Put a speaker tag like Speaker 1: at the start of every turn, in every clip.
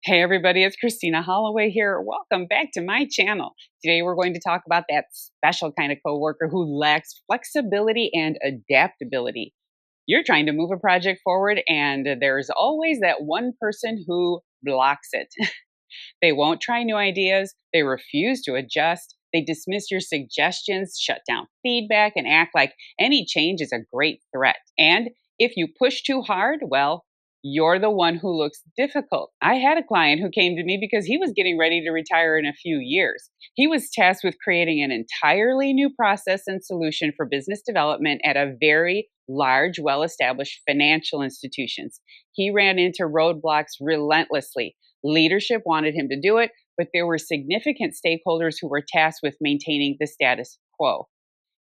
Speaker 1: Hey everybody, it's Christina Holloway here. Welcome back to my channel. Today we're going to talk about that special kind of coworker who lacks flexibility and adaptability. You're trying to move a project forward and there's always that one person who blocks it. They won't try new ideas, they refuse to adjust, they dismiss your suggestions, shut down feedback, and act like any change is a great threat. And if you push too hard, well, you're the one who looks difficult. I had a client who came to me because he was getting ready to retire in a few years. He was tasked with creating an entirely new process and solution for business development at a very large, well established financial institutions. He ran into roadblocks relentlessly. Leadership wanted him to do it, but there were significant stakeholders who were tasked with maintaining the status quo.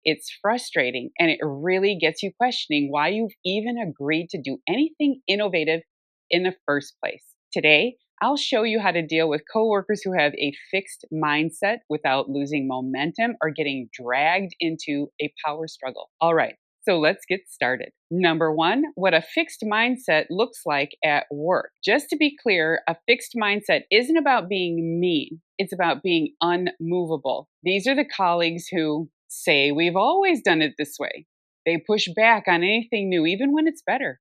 Speaker 1: It's frustrating and it really gets you questioning why you've even agreed to do anything innovative in the first place. Today, I'll show you how to deal with coworkers who have a fixed mindset without losing momentum or getting dragged into a power struggle. All right. So let's get started. Number one, what a fixed mindset looks like at work. Just to be clear, a fixed mindset isn't about being mean. It's about being unmovable. These are the colleagues who say, we've always done it this way. They push back on anything new, even when it's better.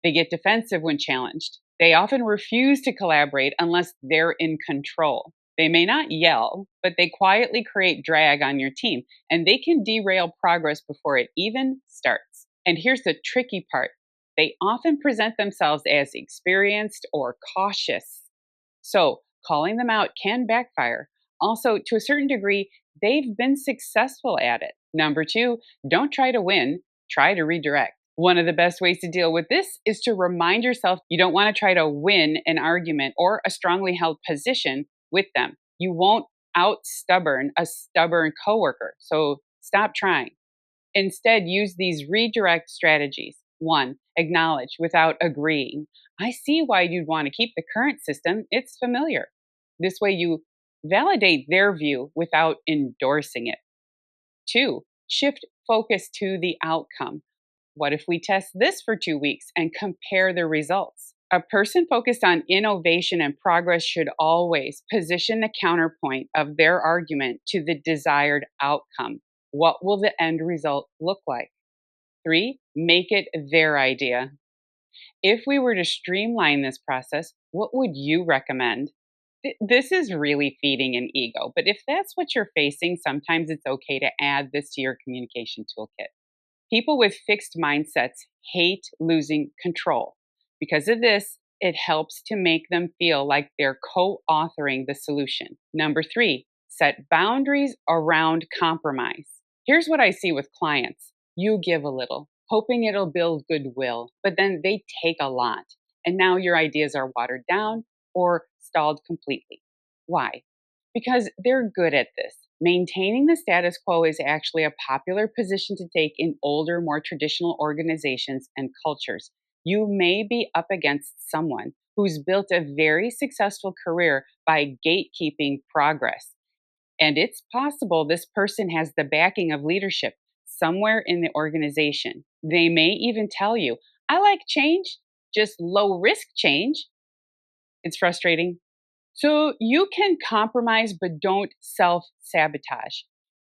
Speaker 1: They get defensive when challenged. They often refuse to collaborate unless they're in control. They may not yell, but they quietly create drag on your team, and they can derail progress before it even starts. And here's the tricky part. They often present themselves as experienced or cautious. So calling them out can backfire. Also, to a certain degree, they've been successful at it. Number two, don't try to win, try to redirect. One of the best ways to deal with this is to remind yourself you don't want to try to win an argument or a strongly held position with them. You won't out-stubborn a stubborn coworker, so stop trying. Instead, use these redirect strategies. One, acknowledge without agreeing. I see why you'd want to keep the current system. It's familiar. This way, you validate their view without endorsing it. Two, shift focus to the outcome. What if we test this for 2 weeks and compare the results? A person focused on innovation and progress should always position the counterpoint of their argument to the desired outcome. What will the end result look like? Three, make it their idea. If we were to streamline this process, what would you recommend? This is really feeding an ego, but if that's what you're facing, sometimes it's okay to add this to your communication toolkit. People with fixed mindsets hate losing control. Because of this, it helps to make them feel like they're co-authoring the solution. Number three, set boundaries around compromise. Here's what I see with clients. You give a little, hoping it'll build goodwill, but then they take a lot. And now your ideas are watered down or stalled completely. Why? Because they're good at this. Maintaining the status quo is actually a popular position to take in older, more traditional organizations and cultures. You may be up against someone who's built a very successful career by gatekeeping progress. And it's possible this person has the backing of leadership somewhere in the organization. They may even tell you, I like change, just low risk change. It's frustrating. So you can compromise, but don't self sabotage.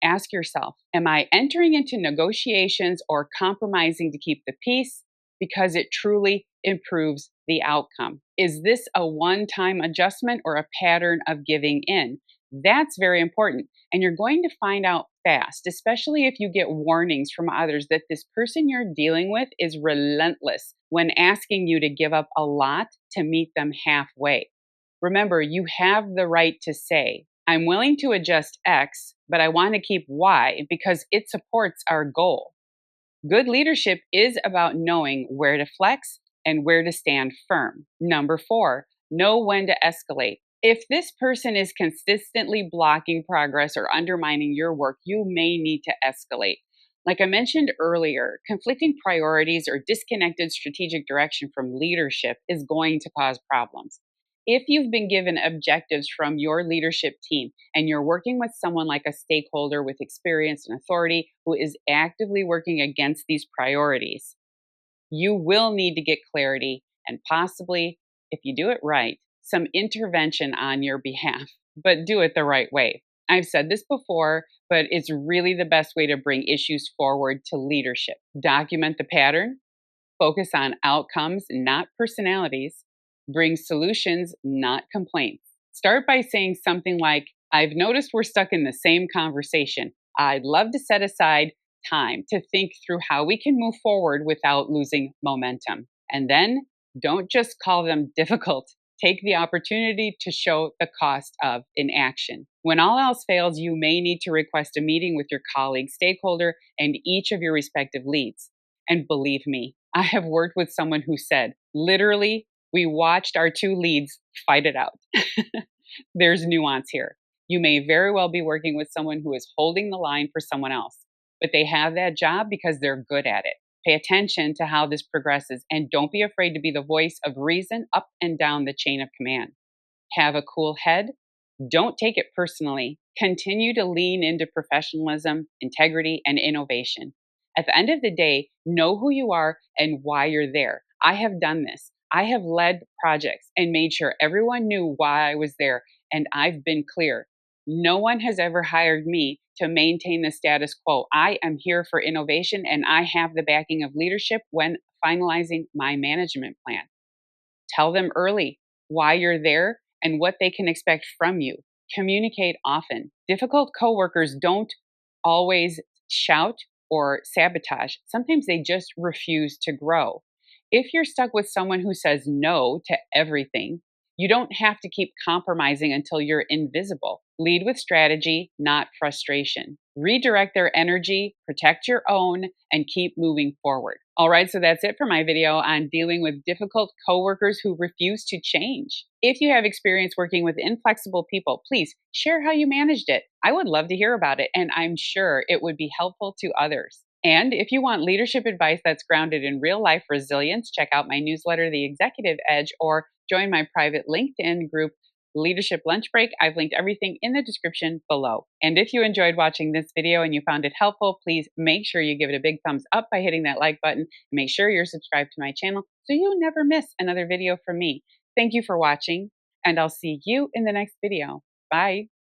Speaker 1: Ask yourself, am I entering into negotiations or compromising to keep the peace because it truly improves the outcome? Is this a one-time adjustment or a pattern of giving in? That's very important. And you're going to find out fast, especially if you get warnings from others that this person you're dealing with is relentless when asking you to give up a lot to meet them halfway. Remember, you have the right to say, I'm willing to adjust X, but I want to keep Y because it supports our goal. Good leadership is about knowing where to flex and where to stand firm. Number four, know when to escalate. If this person is consistently blocking progress or undermining your work, you may need to escalate. Like I mentioned earlier, conflicting priorities or disconnected strategic direction from leadership is going to cause problems. If you've been given objectives from your leadership team and you're working with someone like a stakeholder with experience and authority who is actively working against these priorities, you will need to get clarity and possibly, if you do it right, some intervention on your behalf, but do it the right way. I've said this before, but it's really the best way to bring issues forward to leadership. Document the pattern, focus on outcomes, not personalities, bring solutions, not complaints. Start by saying something like, I've noticed we're stuck in the same conversation. I'd love to set aside time to think through how we can move forward without losing momentum. And then don't just call them difficult. Take the opportunity to show the cost of inaction. When all else fails, you may need to request a meeting with your colleague, stakeholder, and each of your respective leads. And believe me, I have worked with someone who said, literally, we watched our two leads fight it out. There's nuance here. You may very well be working with someone who is holding the line for someone else, but they have that job because they're good at it. Pay attention to how this progresses and don't be afraid to be the voice of reason up and down the chain of command. Have a cool head. Don't take it personally. Continue to lean into professionalism, integrity, and innovation. At the end of the day, know who you are and why you're there. I have done this. I have led projects and made sure everyone knew why I was there, and I've been clear. No one has ever hired me to maintain the status quo. I am here for innovation, and I have the backing of leadership when finalizing my management plan. Tell them early why you're there and what they can expect from you. Communicate often. Difficult coworkers don't always shout or sabotage. Sometimes they just refuse to grow. If you're stuck with someone who says no to everything, you don't have to keep compromising until you're invisible. Lead with strategy, not frustration. Redirect their energy, protect your own, and keep moving forward. All right, so that's it for my video on dealing with difficult coworkers who refuse to change. If you have experience working with inflexible people, please share how you managed it. I would love to hear about it, and I'm sure it would be helpful to others. And if you want leadership advice that's grounded in real life resilience, check out my newsletter, The Executive Edge, or join my private LinkedIn group, Leadership Lunch Break. I've linked everything in the description below. And if you enjoyed watching this video and you found it helpful, please make sure you give it a big thumbs up by hitting that like button. Make sure you're subscribed to my channel so you never miss another video from me. Thank you for watching, and I'll see you in the next video. Bye.